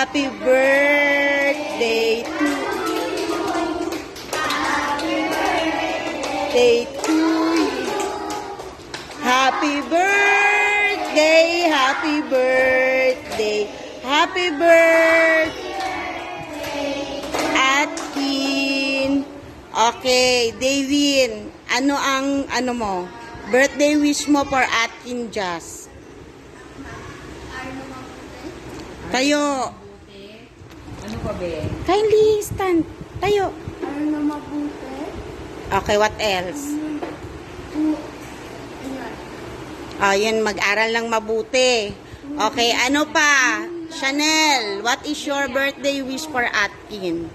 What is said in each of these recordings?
Happy birthday to you. Happy birthday, happy birthday, happy birthday, Atkin. Okay, Davin, ano mo? Birthday wish mo for Atkin Jazz. Tayo. Ano pa be? Kindly stand. Tayo. Ano na mabuti? Okay, what else? Ayan, mag-aral ng mabuti. Okay, ano pa? Chanel, what is your birthday wish for Atkin?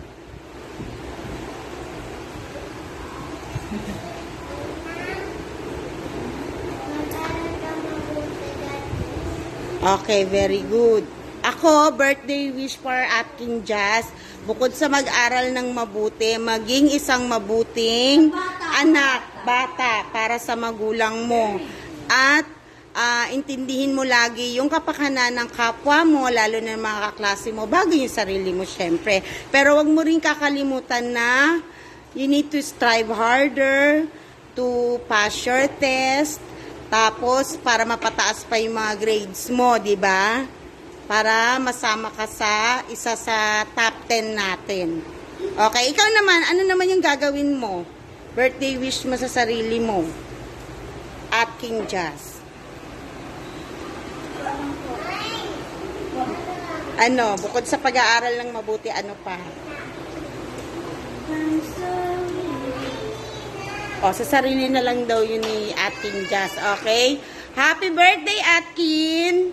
Okay, very good. Ako, birthday wish for Atkin Jazz, bukod sa mag-aral ng mabuti, maging isang mabuting anak, bata, para sa magulang mo. At intindihin mo lagi yung kapakanan ng kapwa mo, lalo na ng mga kaklase mo, bago yung sarili mo, syempre. Pero wag mo rin kakalimutan na you need to strive harder to pass your test, tapos para mapataas pa yung mga grades mo, di ba? Para masama ka sa isa sa top 10 natin. Okay, ikaw naman, ano naman yung gagawin mo? Birthday wish mo sa sarili mo. Atkin Jazz. Ano, bukod sa pag-aaral ng mabuti, ano pa? O, sa sarili na lang daw yun ni Atkin Jazz, okay? Happy birthday, Atkin!